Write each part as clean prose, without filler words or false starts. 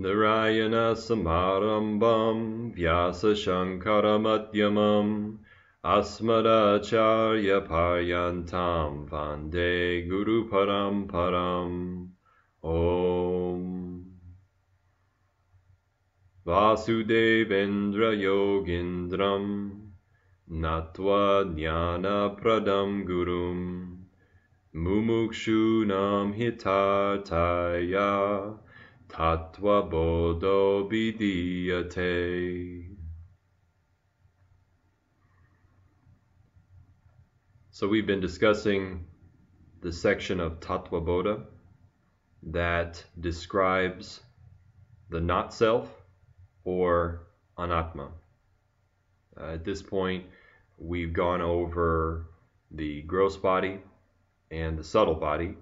Narayana Samarambam Vyasa Shankara Madhyamam Asmadacharya Paryantam Vande Guru Paramparam. Om Vasudevendra Yogindram Natva Jnana Pradam Gurum Mumukshunam Hitataya Tattva Bodha Vidiyate. So we've been discussing the section of Tattva Bodha that describes the not self or anatma. At this point, we've gone over the gross body and the subtle body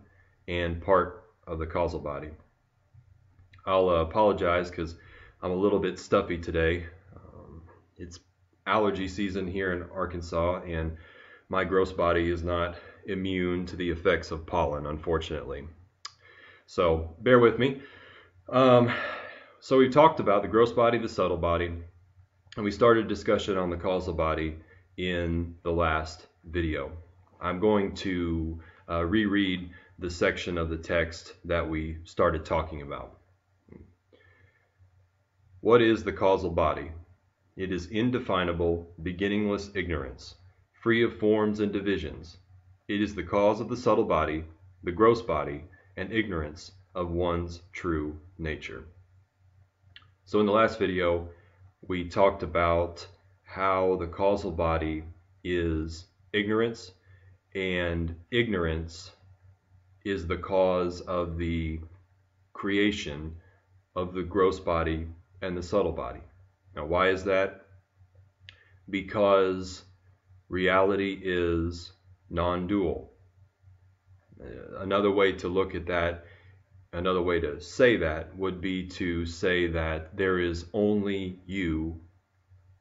and part of the causal body. I'll apologize because I'm a little bit stuffy today. It's allergy season here in Arkansas, and my gross body is not immune to the effects of pollen, unfortunately. So bear with me. So we talked about the gross body, the subtle body, and we started discussion on the causal body in the last video. I'm going to reread the section of the text that we started talking about. What is the causal body? It is indefinable, beginningless ignorance, free of forms and divisions. It is the cause of the subtle body, the gross body, and ignorance of one's true nature. So in the last video, we talked about how the causal body is ignorance, and ignorance is the cause of the creation of the gross body and the subtle body. Now, why is that? Because reality is non-dual. Another way to look at that, another way to say that would be to say that there is only you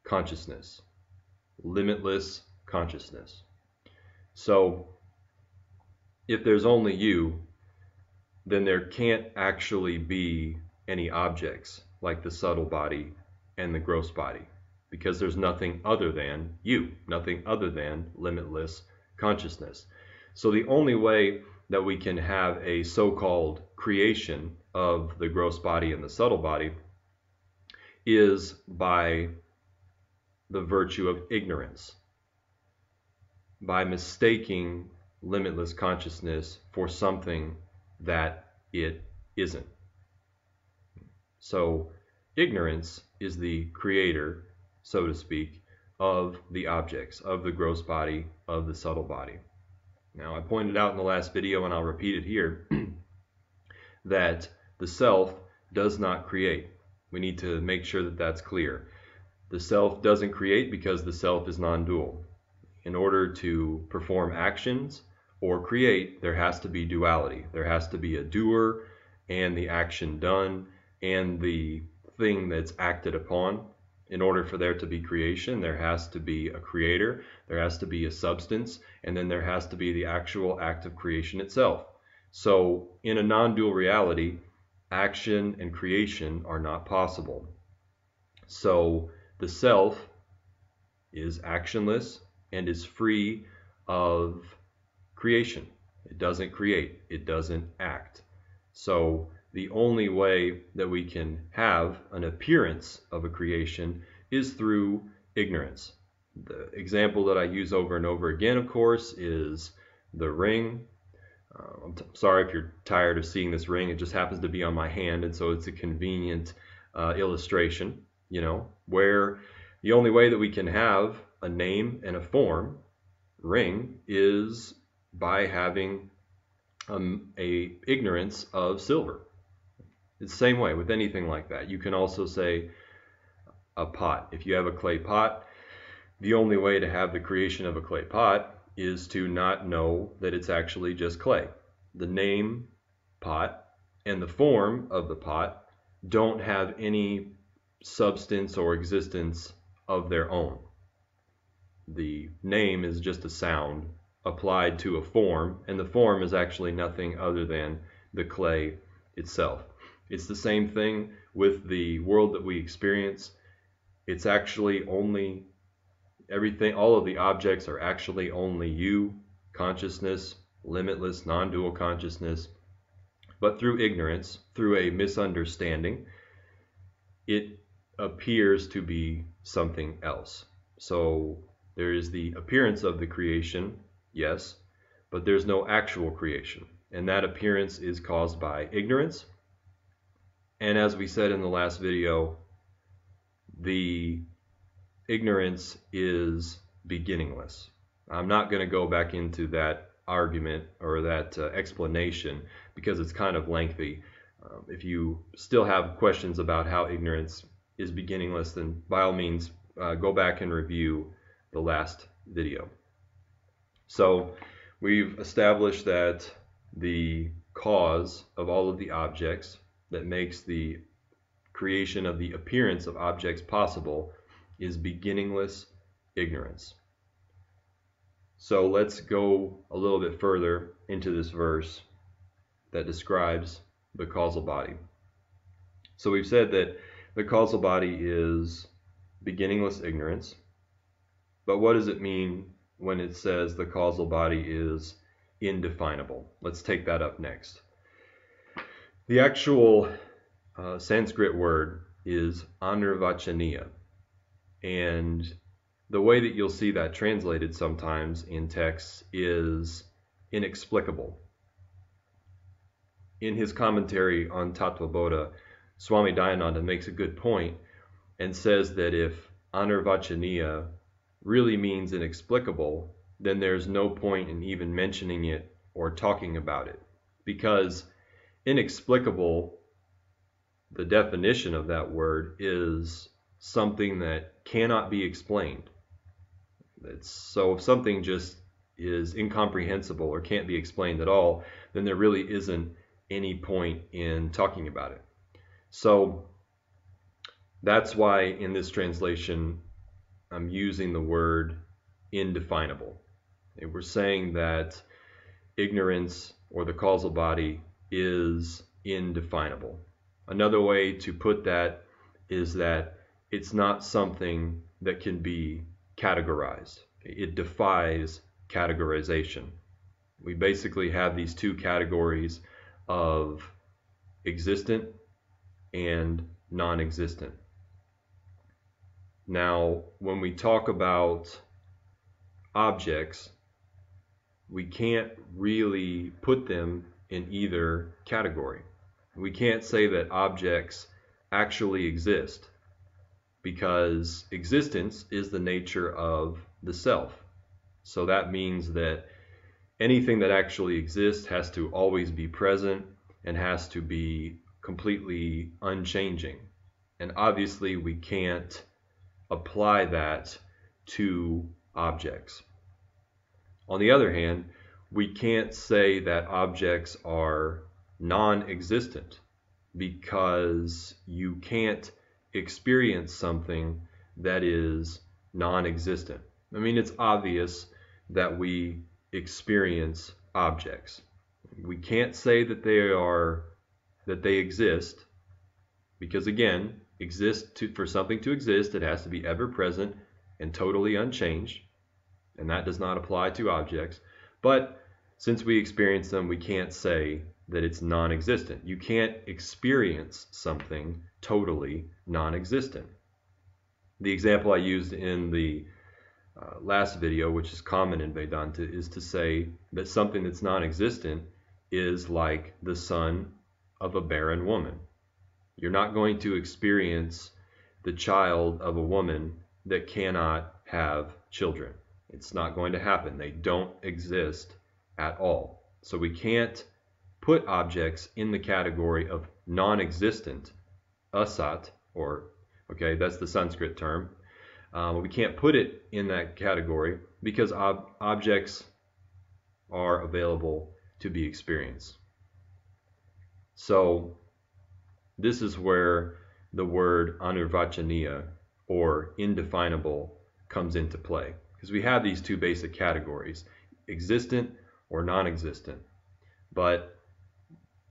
consciousness, limitless consciousness. So if there's only you, then there can't actually be any objects like the subtle body and the gross body, because there's nothing other than you, nothing other than limitless consciousness. So the only way that we can have a so-called creation of the gross body and the subtle body is by the virtue of ignorance, by mistaking limitless consciousness for something that it isn't. So ignorance is the creator, so to speak, of the objects, of the gross body, of the subtle body. Now, I pointed out in the last video, and I'll repeat it here, that the self does not create. We need to make sure that that's clear. The self doesn't create because the self is non-dual. In order to perform actions or create, there has to be duality. There has to be a doer and the action done and the thing that's acted upon. In order for there to be creation, there has to be a creator, there has to be a substance, and then there has to be the actual act of creation itself. So in a non-dual reality, action and creation are not possible. So the self is actionless and is free of creation. It doesn't create, it doesn't act. So the only way that we can have an appearance of a creation is through ignorance. The example that I use over and over again, of course, is the ring. I'm sorry if you're tired of seeing this ring. It just happens to be on my hand, and so it's a convenient illustration, where the only way that we can have a name and a form, ring, is by having a ignorance of silver. It's the same way with anything like that. You can also say a pot. If you have a clay pot, the only way to have the creation of a clay pot is to not know that it's actually just clay. The name pot and the form of the pot don't have any substance or existence of their own. The name is just a sound applied to a form, and the form is actually nothing other than the clay itself. It's the same thing with the world that we experience. It's actually only everything, all of the objects are actually only you, consciousness, limitless, non-dual consciousness. But through ignorance, through a misunderstanding, it appears to be something else. So there is the appearance of the creation, yes, but there's no actual creation. And that appearance is caused by ignorance. And as we said in the last video, the ignorance is beginningless. I'm not going to go back into that argument or that explanation because it's kind of lengthy. If you still have questions about how ignorance is beginningless, then by all means go back and review the last video. So we've established that the cause of all of the objects that makes the creation of the appearance of objects possible is beginningless ignorance. So let's go a little bit further into this verse that describes the causal body. So we've said that the causal body is beginningless ignorance, but what does it mean when it says the causal body is indefinable? Let's take that up next. The actual Sanskrit word is anirvachaniya, and the way that you'll see that translated sometimes in texts is inexplicable. In his commentary on Tattva Bodha, Swami Dayananda makes a good point and says that if anirvachaniya really means inexplicable, then there's no point in even mentioning it or talking about it, because inexplicable, the definition of that word is something that cannot be explained. So if something just is incomprehensible or can't be explained at all, then there really isn't any point in talking about it. So that's why in this translation I'm using the word indefinable. And we're saying that ignorance or the causal body is indefinable. Another way to put that is that it's not something that can be categorized. It defies categorization. We basically have these two categories of existent and non-existent. Now, when we talk about objects, we can't really put them in either category. We can't say that objects actually exist, because existence is the nature of the self. So that means that anything that actually exists has to always be present and has to be completely unchanging. And obviously we can't apply that to objects. On the other hand, we can't say that objects are non-existent, because you can't experience something that is non-existent. I mean, it's obvious that we experience objects. We can't say that they exist, because again, for something to exist, it has to be ever present and totally unchanged, and that does not apply to objects. But since we experience them, we can't say that it's non-existent. You can't experience something totally non-existent. The example I used in the last video, which is common in Vedanta, is to say that something that's non-existent is like the son of a barren woman. You're not going to experience the child of a woman that cannot have children. It's not going to happen. They don't exist at all. So we can't put objects in the category of non-existent, asat, okay, that's the Sanskrit term. We can't put it in that category because objects are available to be experienced. So this is where the word anirvachaniya, or indefinable, comes into play, because we have these two basic categories, existent or non-existent. But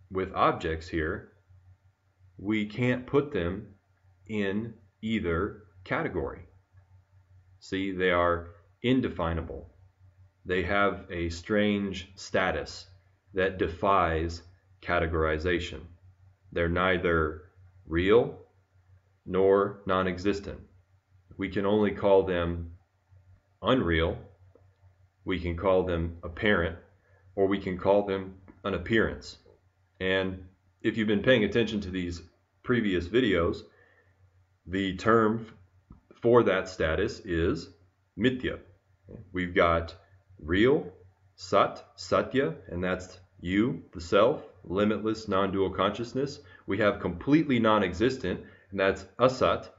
with objects here, we can't put them in either category. See, they are indefinable. They have a strange status that defies categorization. They're neither real nor non-existent. We can only call them unreal, we can call them apparent, or we can call them an appearance. And if you've been paying attention to these previous videos, the term for that status is mithya. We've got real, sat, satya, and that's you, the self, limitless, non-dual consciousness. We have completely non-existent, and that's asat.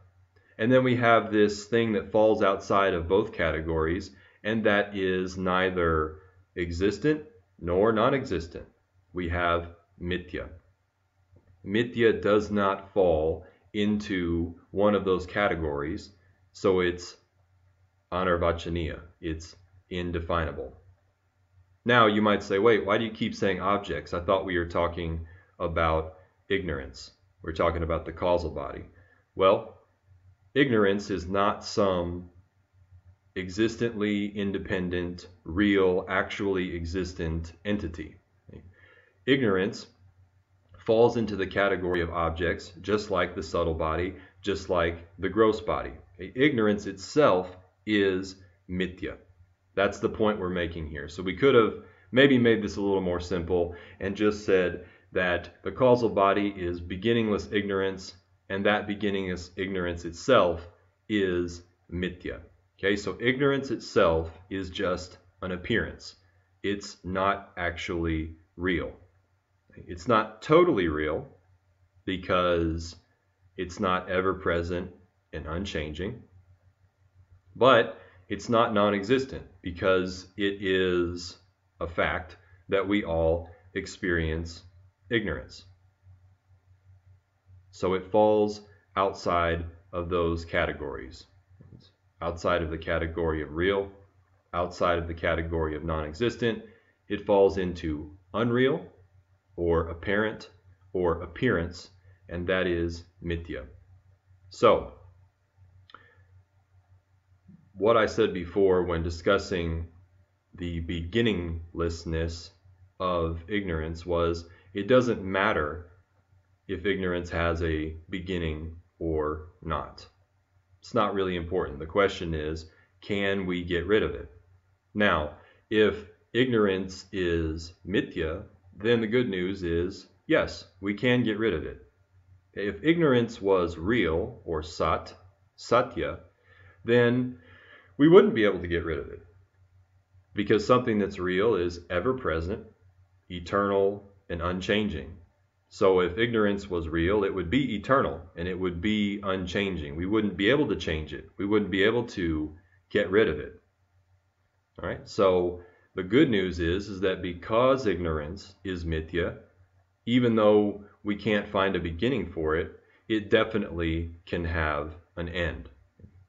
And then we have this thing that falls outside of both categories, and that is neither existent nor non-existent. We have mithya. Mithya does not fall into one of those categories, so it's anarvachaniya, it's indefinable. Now you might say, wait, why do you keep saying objects? I thought we were talking about ignorance. We're talking about the causal body. Well, ignorance is not some existently independent, real, actually existent entity. Ignorance falls into the category of objects, just like the subtle body, just like the gross body. Ignorance itself is mithya. That's the point we're making here. So we could have maybe made this a little more simple and just said that the causal body is beginningless ignorance, and that beginningless ignorance itself is mithya. Okay, so ignorance itself is just an appearance. It's not actually real. It's not totally real because it's not ever present and unchanging, but it's not non-existent because it is a fact that we all experience ignorance. So it falls outside of those categories. It's outside of the category of real, outside of the category of non-existent. It falls into unreal or apparent or appearance, and that is mithya. So what I said before when discussing the beginninglessness of ignorance was it doesn't matter if ignorance has a beginning or not. It's not really important. The question is, can we get rid of it? Now, if ignorance is mithya, then the good news is, yes, we can get rid of it. If ignorance was real or sat, satya, then we wouldn't be able to get rid of it. Because something that's real is ever present, eternal, and unchanging. So if ignorance was real, it would be eternal and it would be unchanging. We wouldn't be able to change it. We wouldn't be able to get rid of it. All right. So the good news is that because ignorance is mithya, even though we can't find a beginning for it, it definitely can have an end.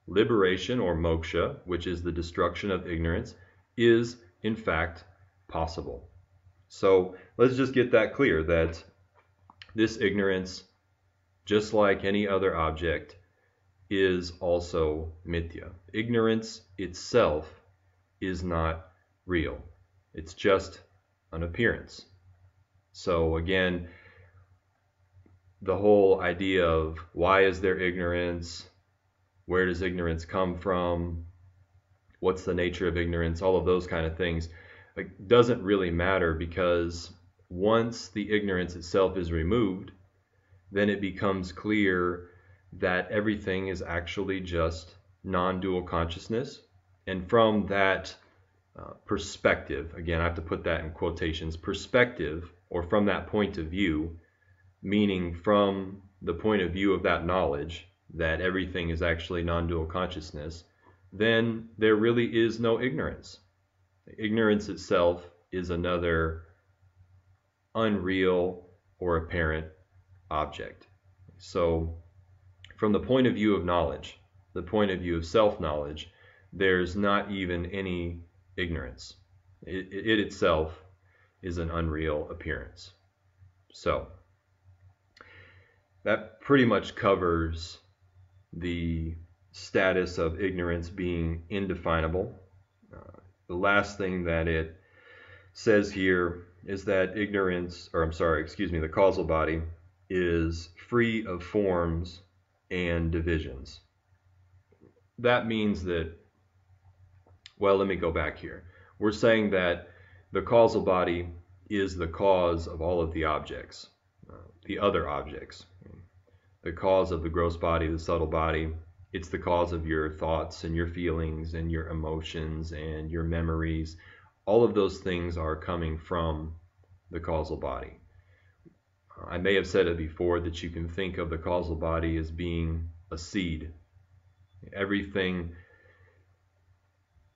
Liberation or moksha, which is the destruction of ignorance, is in fact possible. So let's just get that clear, that this ignorance, just like any other object, is also mithya. Ignorance itself is not real. It's just an appearance. So again, the whole idea of why is there ignorance, where does ignorance come from, what's the nature of ignorance, all of those kind of things, doesn't really matter, because once the ignorance itself is removed, then it becomes clear that everything is actually just non-dual consciousness. And from that perspective, again, I have to put that in quotations, perspective, or from that point of view, meaning from the point of view of that knowledge that everything is actually non-dual consciousness, then there really is no ignorance. Ignorance itself is another unreal or apparent object. So from the point of view of knowledge, the point of view of self-knowledge, there's not even any ignorance. It itself is an unreal appearance. So that pretty much covers the status of ignorance being indefinable. The last thing that it says here is that the causal body is free of forms and divisions. That means that, well, let me go back here. We're saying that the causal body is the cause of all of the objects, the other objects. The cause of the gross body, the subtle body, it's the cause of your thoughts and your feelings and your emotions and your memories. All of those things are coming from the causal body. I may have said it before that you can think of the causal body as being a seed. Everything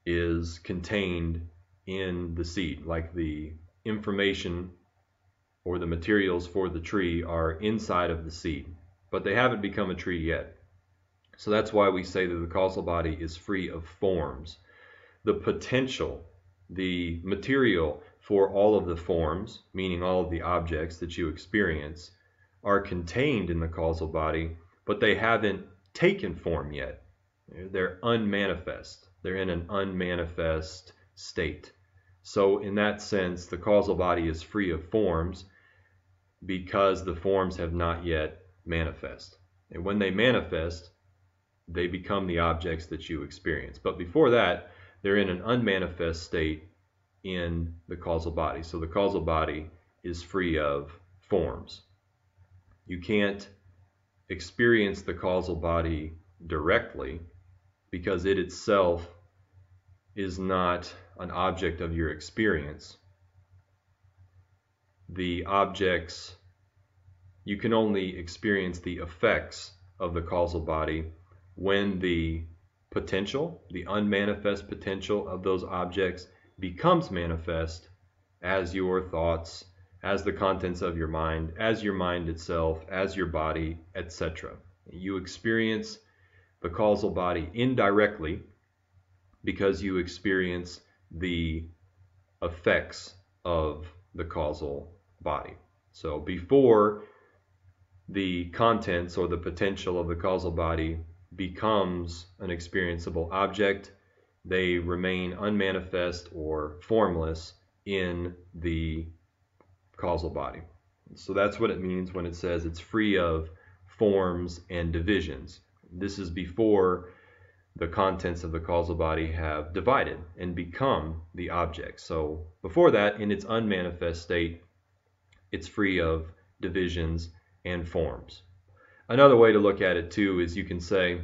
is contained in the seed, like the information or the materials for the tree are inside of the seed, but they haven't become a tree yet. So that's why we say that the causal body is free of forms. The potential, the material for all of the forms, meaning all of the objects that you experience, are contained in the causal body, but they haven't taken form yet. They're unmanifest. They're in an unmanifest state. So in that sense, the causal body is free of forms because the forms have not yet manifest. And when they manifest, they become the objects that you experience. But before that, they're in an unmanifest state in the causal body. So the causal body is free of forms. You can't experience the causal body directly because it itself is not an object of your experience. The objects, you can only experience the effects of the causal body when the potential, the unmanifest potential of those objects becomes manifest as your thoughts, as the contents of your mind, as your mind itself, as your body, etc. You experience the causal body indirectly because you experience the effects of the causal body. So before the contents or the potential of the causal body becomes an experienceable object, they remain unmanifest or formless in the causal body. So that's what it means when it says it's free of forms and divisions. This is before the contents of the causal body have divided and become the object. So before that, in its unmanifest state, it's free of divisions and forms. Another way to look at it too is you can say,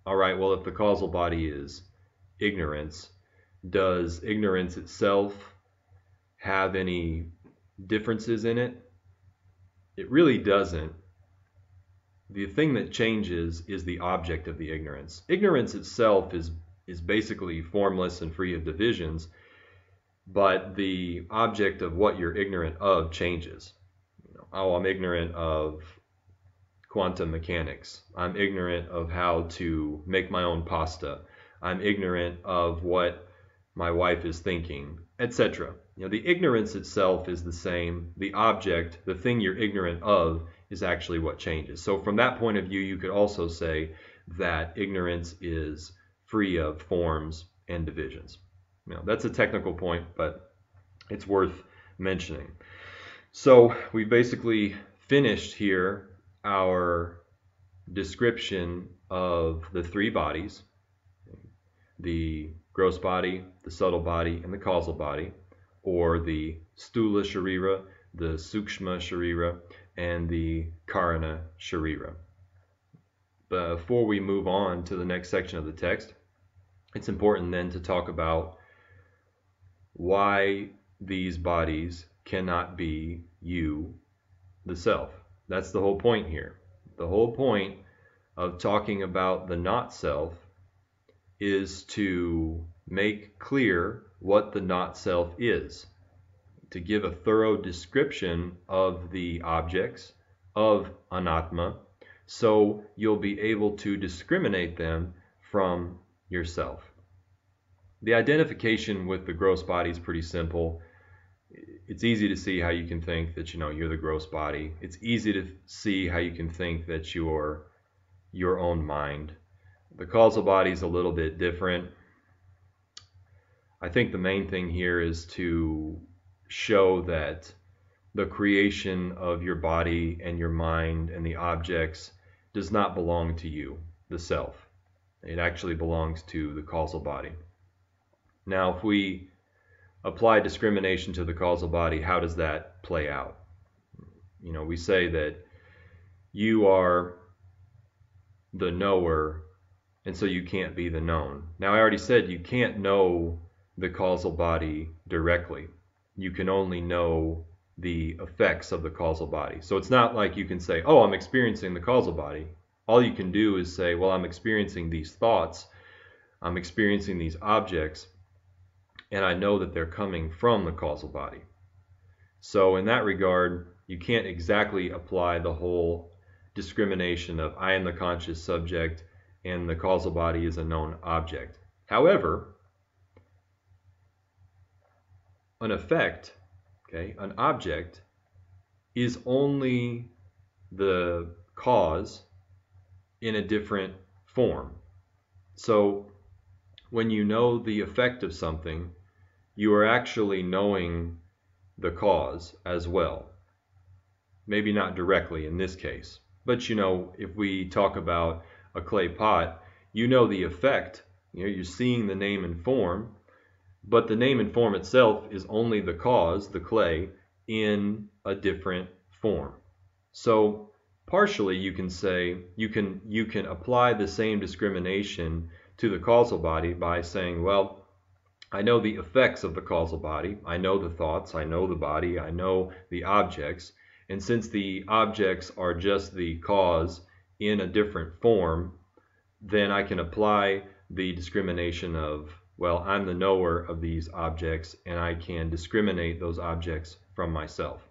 all right, well, if the causal body is ignorance, does ignorance itself have any differences in it? It really doesn't. The thing that changes is the object of the ignorance. Ignorance itself is basically formless and free of divisions, but the object of what you're ignorant of changes. Oh, I'm ignorant of quantum mechanics. I'm ignorant of how to make my own pasta. I'm ignorant of what my wife is thinking, etc. The ignorance itself is the same. The object, the thing you're ignorant of, is actually what changes. So from that point of view, you could also say that ignorance is free of forms and divisions. That's a technical point, but it's worth mentioning. So we basically finished here our description of the three bodies, the gross body, the subtle body, and the causal body, or the stula sharira, the sukshma sharira, and the karana sharira. Before we move on to the next section of the text, it's important then to talk about why these bodies cannot be you, the self. That's the whole point here. The whole point of talking about the not self is to make clear what the not self is, to give a thorough description of the objects of anatma, so you'll be able to discriminate them from yourself. The identification with the gross body is pretty simple. it's easy to see how you can think that, you're the gross body. It's easy to see how you can think that you're your own mind. The causal body is a little bit different. I think the main thing here is to show that the creation of your body and your mind and the objects does not belong to you, the self. It actually belongs to the causal body. Now, if we apply discrimination to the causal body, how does that play out? We say that you are the knower, and so you can't be the known. Now, I already said you can't know the causal body directly. You can only know the effects of the causal body. So it's not like you can say, oh, I'm experiencing the causal body. All you can do is say, well, I'm experiencing these thoughts, I'm experiencing these objects, and I know that they're coming from the causal body. So in that regard, you can't exactly apply the whole discrimination of I am the conscious subject and the causal body is a known object. However, an effect, an object, is only the cause in a different form. So when you know the effect of something, you are actually knowing the cause as well. Maybe not directly in this case, but if we talk about a clay pot, the effect, you're seeing the name and form, but the name and form itself is only the cause, the clay, in a different form. So partially you can say, you can apply the same discrimination to the causal body by saying, well, I know the effects of the causal body, I know the thoughts, I know the body, I know the objects, and since the objects are just the cause in a different form, then I can apply the discrimination of, well, I'm the knower of these objects, and I can discriminate those objects from myself.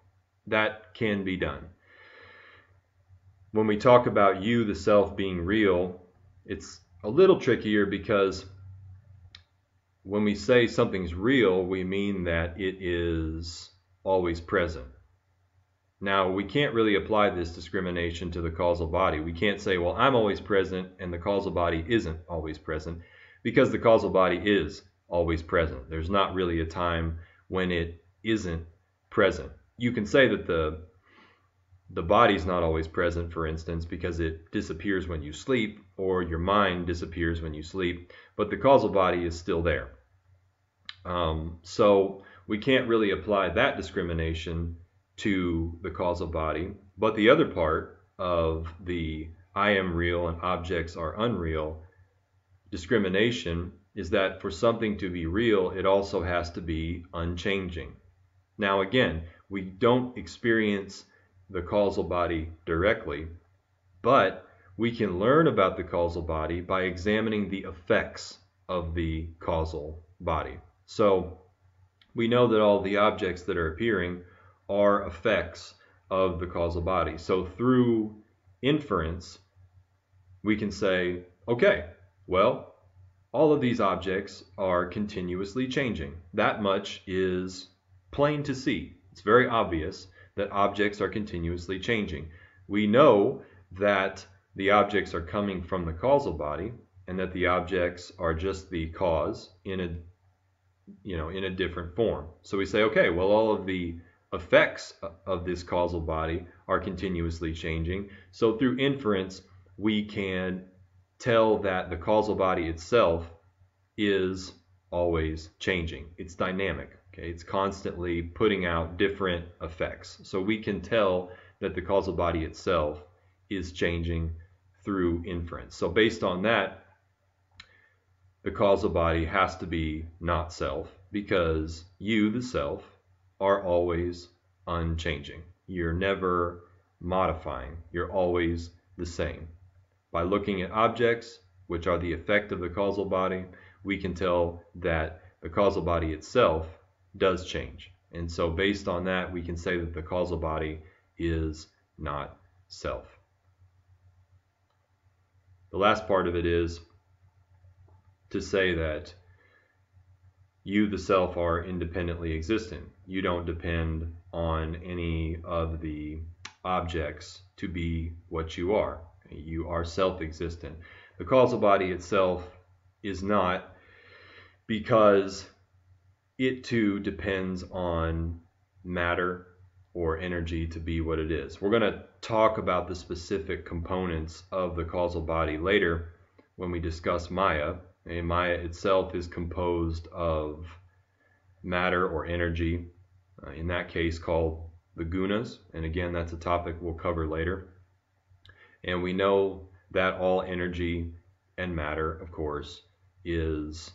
That can be done. When we talk about you, the self, being real, it's a little trickier because when we say something's real, we mean that it is always present. Now, we can't really apply this discrimination to the causal body. We can't say, well, I'm always present and the causal body isn't always present, because the causal body is always present. There's not really a time when it isn't present. You can say that the body's not always present, for instance, because it disappears when you sleep, or your mind disappears when you sleep, but the causal body is still there. So we can't really apply that discrimination to the causal body, but the other part of the I am real and objects are unreal discrimination is that for something to be real, it also has to be unchanging. Now again, we don't experience the causal body directly, but we can learn about the causal body by examining the effects of the causal body. So we know that all the objects that are appearing are effects of the causal body. So through inference, we can say, okay, well, all of these objects are continuously changing. That much is plain to see. It's very obvious that objects are continuously changing. We know that the objects are coming from the causal body and that the objects are just the cause in a different form. So we say, okay, well, all of the effects of this causal body are continuously changing. So through inference, we can tell that the causal body itself is always changing. It's dynamic. It's constantly putting out different effects. So we can tell that the causal body itself is changing through inference. So based on that, the causal body has to be not self, because you, the self, are always unchanging. You're never modifying. You're always the same. By looking at objects, which are the effect of the causal body, we can tell that the causal body itself does change. And so based on that, we can say that the causal body is not self. The last part of it is to say that you, the self, are independently existent. You don't depend on any of the objects to be what you are. You are self-existent. The causal body itself is not, because it too depends on matter or energy to be what it is. We're going to talk about the specific components of the causal body later when we discuss Maya. And Maya itself is composed of matter or energy, in that case called the gunas. And again, that's a topic we'll cover later. And we know that all energy and matter, of course, is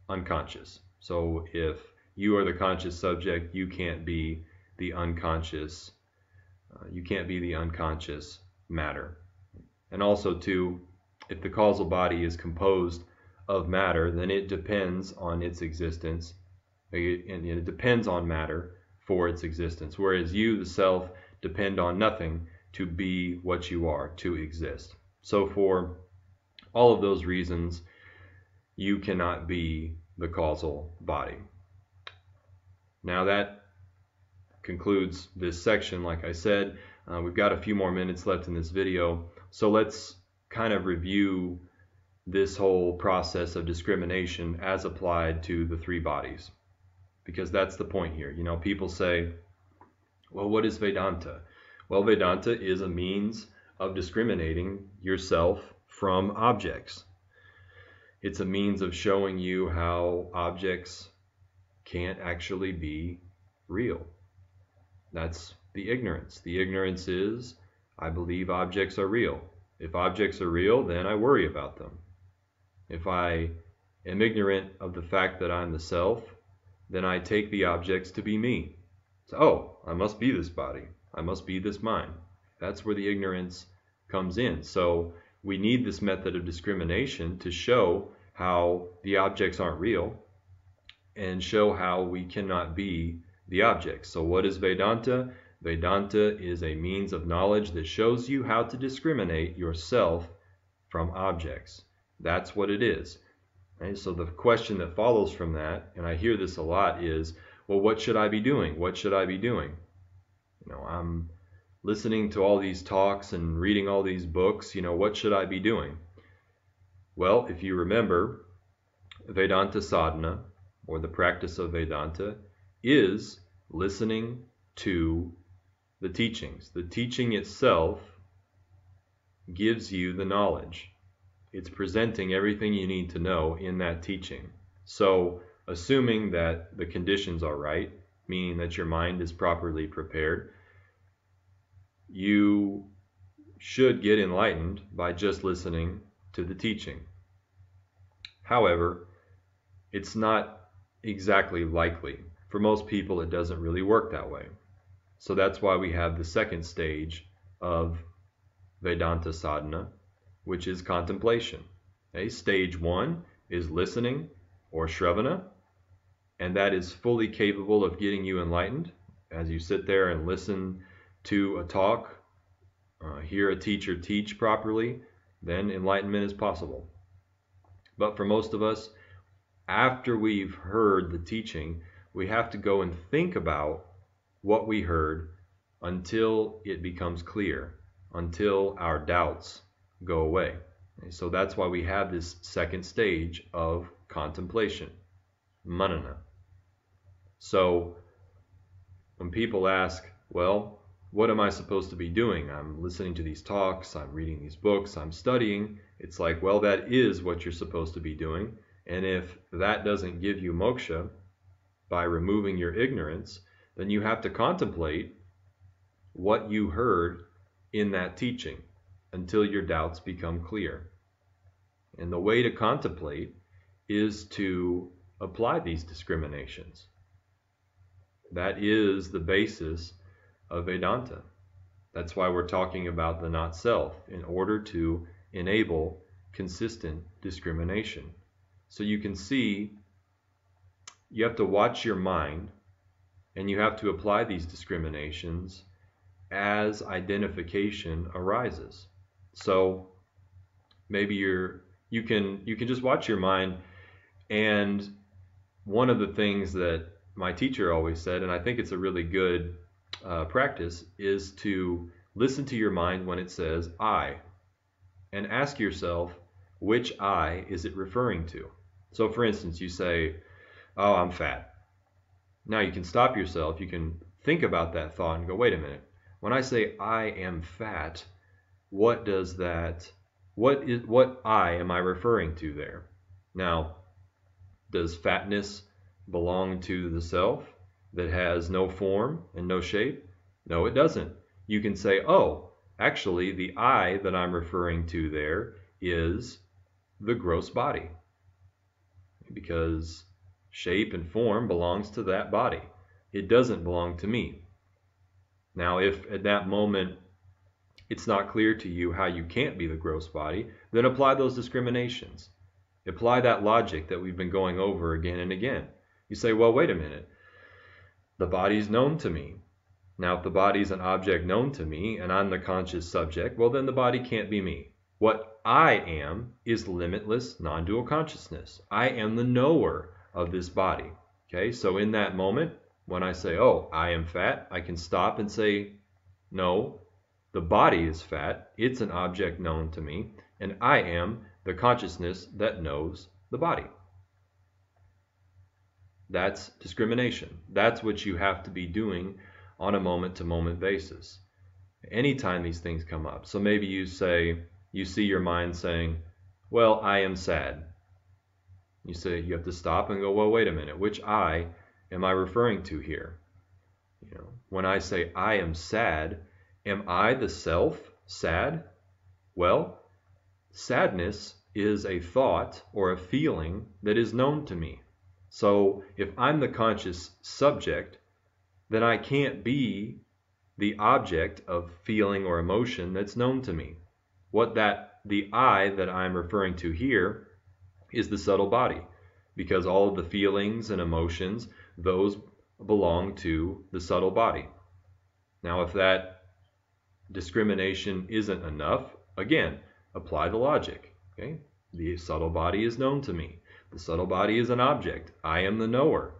unconscious. So if you are the conscious subject, you can't be the unconscious. You can't be the unconscious matter. And also, too, if the causal body is composed of matter, then it depends on its existence, and it depends on matter for its existence. Whereas you, the self, depend on nothing to be what you are, to exist. So for all of those reasons, you cannot be the causal body. Now that concludes this section. Like I said, we've got a few more minutes left in this video, so let's kind of review this whole process of discrimination as applied to the three bodies, because that's the point here. You know, people say, well, what is Vedanta? Well, Vedanta is a means of discriminating yourself from objects. It's a means of showing you how objects can't actually be real. That's the ignorance. The ignorance is, I believe objects are real. If objects are real, then I worry about them. If I am ignorant of the fact that I'm the self, then I take the objects to be me. So, oh, I must be this body. I must be this mind. That's where the ignorance comes in. So we need this method of discrimination to show how the objects aren't real and show how we cannot be the objects. So what is Vedanta? Vedanta is a means of knowledge that shows you how to discriminate yourself from objects. That's what it is. Right? So the question that follows from that, and I hear this a lot, is, well, what should I be doing? What should I be doing? You know, I'm listening to all these talks and reading all these books. You know, what should I be doing? Well, if you remember, Vedanta sadhana, or the practice of Vedanta, is listening to the teachings. The teaching itself gives you the knowledge. It's presenting everything you need to know in that teaching. So, assuming that the conditions are right, meaning that your mind is properly prepared, you should get enlightened by just listening to the teaching. However, it's not exactly likely. For most people, it doesn't really work that way. So that's why we have the second stage of Vedanta sadhana, which is contemplation. Okay? Stage one is listening, or shravana, and that is fully capable of getting you enlightened. As you sit there and listen to a talk, hear a teacher teach properly, then enlightenment is possible. But for most of us, after we've heard the teaching, we have to go and think about what we heard until it becomes clear, until our doubts go away. And so that's why we have this second stage of contemplation, manana. So when people ask, well, what am I supposed to be doing? I'm listening to these talks, I'm reading these books, I'm studying. It's like, well, that is what you're supposed to be doing. And if that doesn't give you moksha by removing your ignorance, then you have to contemplate what you heard in that teaching until your doubts become clear. And the way to contemplate is to apply these discriminations. That is the basis of Vedanta. That's why we're talking about the not self, in order to enable consistent discrimination. So you can see, you have to watch your mind, and you have to apply these discriminations as identification arises. So maybe you can just watch your mind, and one of the things that my teacher always said, and I think it's a really good practice, is to listen to your mind when it says I, and ask yourself, which I is it referring to? So for instance, you say, oh, I'm fat. Now you can stop yourself, you can think about that thought and go, wait a minute. When I say I am fat, what I am I referring to there? Now, does fatness belong to the self that has no form and no shape? No, it doesn't. You can say, oh, actually the I that I'm referring to there is the gross body, because shape and form belongs to that body. It doesn't belong to me. Now, if at that moment it's not clear to you how you can't be the gross body, then apply those discriminations. Apply that logic that we've been going over again and again. You say, well, wait a minute. The body's known to me. Now, if the body's an object known to me and I'm the conscious subject, well, then the body can't be me. What I am is limitless non-dual consciousness. I am the knower of this body. Okay, so in that moment, when I say, oh, I am fat, I can stop and say, no, the body is fat. It's an object known to me, and I am the consciousness that knows the body. That's discrimination. That's what you have to be doing on a moment-to-moment basis. Anytime these things come up. So maybe you see your mind saying, well, I am sad. You have to stop and go, well, wait a minute. Which I am I referring to here? When I say I am sad, am I the self sad? Well, sadness is a thought or a feeling that is known to me. So if I'm the conscious subject, then I can't be the object of feeling or emotion that's known to me. The I that I'm referring to here is the subtle body, because all of the feelings and emotions, those belong to the subtle body. Now, if that discrimination isn't enough, again, apply the logic. Okay? The subtle body is known to me. The subtle body is an object. I am the knower.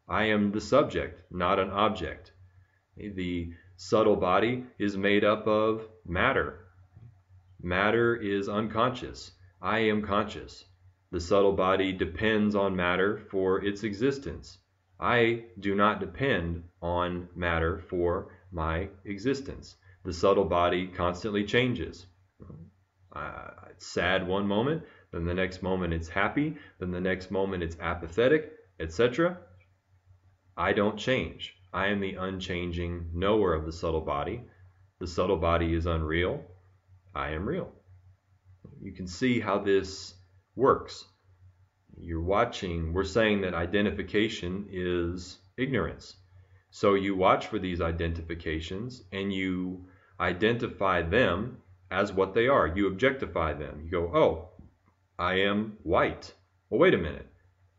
I am the subject, not an object. The subtle body is made up of matter. Matter is unconscious. I am conscious. The subtle body depends on matter for its existence. I do not depend on matter for my existence. The subtle body constantly changes. It's sad one moment, then the next moment it's happy, then the next moment it's apathetic, etc. I don't change. I am the unchanging knower of the subtle body. The subtle body is unreal. I am real. You can see how this works. We're saying that identification is ignorance. So you watch for these identifications and you identify them as what they are. You objectify them. You go, oh, I am white. Well, wait a minute.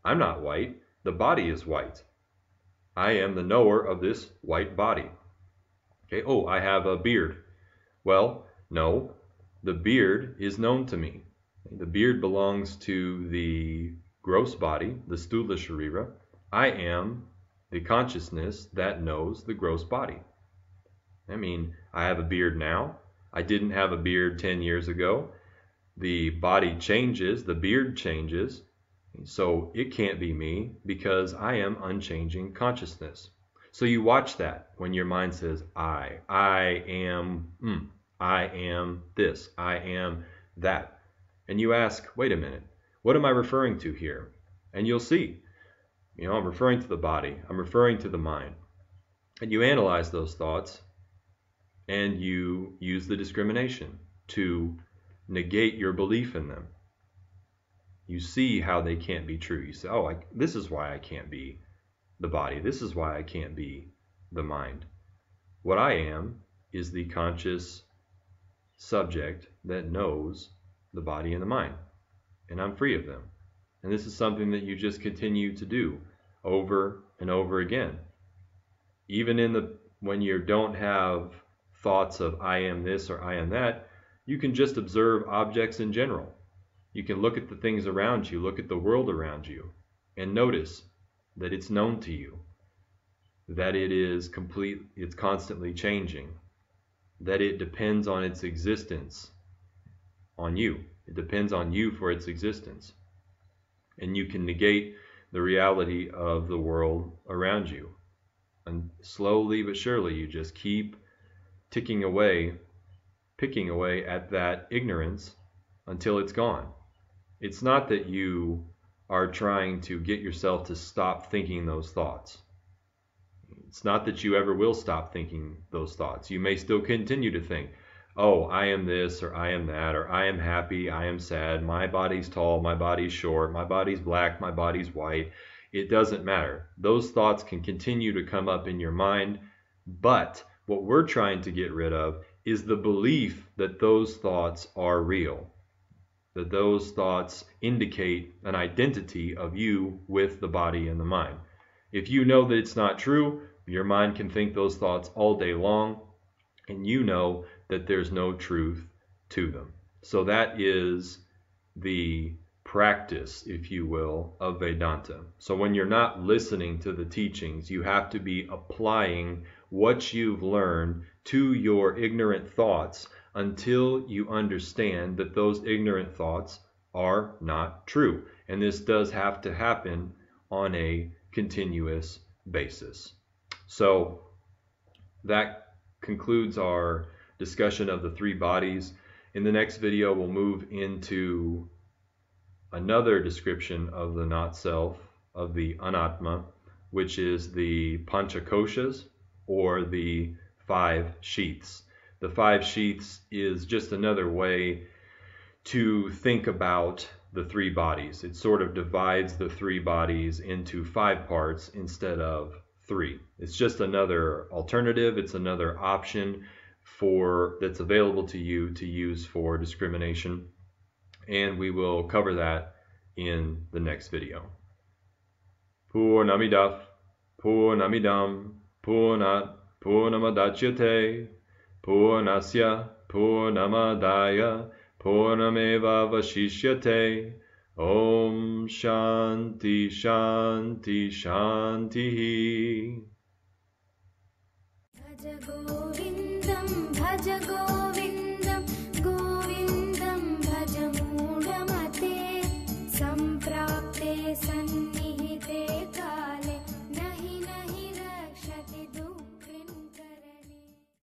I'm not white. The body is white. I am the knower of this white body. Okay, oh, I have a beard. Well, no, the beard is known to me. The beard belongs to the gross body, the stula sharira. I am the consciousness that knows the gross body. I mean, I have a beard now. I didn't have a beard 10 years ago. The body changes, the beard changes. So it can't be me because I am unchanging consciousness. So you watch that when your mind says, I am this, I am that. And you ask, wait a minute, what am I referring to here? And you'll see, I'm referring to the body, I'm referring to the mind. And you analyze those thoughts and you use the discrimination to negate your belief in them. You see how they can't be true. You say, oh, this is why I can't be the body. This is why I can't be the mind. What I am is the conscious subject that knows the body and the mind. And I'm free of them. And this is something that you just continue to do over and over again. Even when you don't have thoughts of I am this or I am that, you can just observe objects in general. You can look at the things around you, look at the world around you, and notice that it's known to you, that it is complete, it's constantly changing, that it depends on its existence on you. It depends on you for its existence. And you can negate the reality of the world around you. And slowly but surely, you just keep ticking away, picking away at that ignorance until it's gone. It's not that you are trying to get yourself to stop thinking those thoughts. It's not that you ever will stop thinking those thoughts. You may still continue to think, oh, I am this, or I am that, or I am happy, I am sad, my body's tall, my body's short, my body's black, my body's white. It doesn't matter. Those thoughts can continue to come up in your mind, but what we're trying to get rid of is the belief that those thoughts are real, that those thoughts indicate an identity of you with the body and the mind. If you know that it's not true, your mind can think those thoughts all day long, and you know that there's no truth to them. So that is the practice, if you will, of Vedanta. So when you're not listening to the teachings, you have to be applying what you've learned to your ignorant thoughts until you understand that those ignorant thoughts are not true. And this does have to happen on a continuous basis. So that concludes our discussion of the three bodies. In the next video, we'll move into another description of the not-self, of the anatma, which is the panchakoshas, or the 5 sheaths. The 5 sheaths is just another way to think about the 3 bodies. It sort of divides the 3 bodies into 5 parts instead of 3. It's just another alternative. It's another option that's available to you to use for discrimination. And we will cover that in the next video. Purnamidaf, Purnamidam, Purnat, Purnamadachyate, Purnasya, Purnamadaya, Purnameva Vashishyate. Om Shanti Shanti Shanti. Bhaja Govindam, Bhaja Govindam.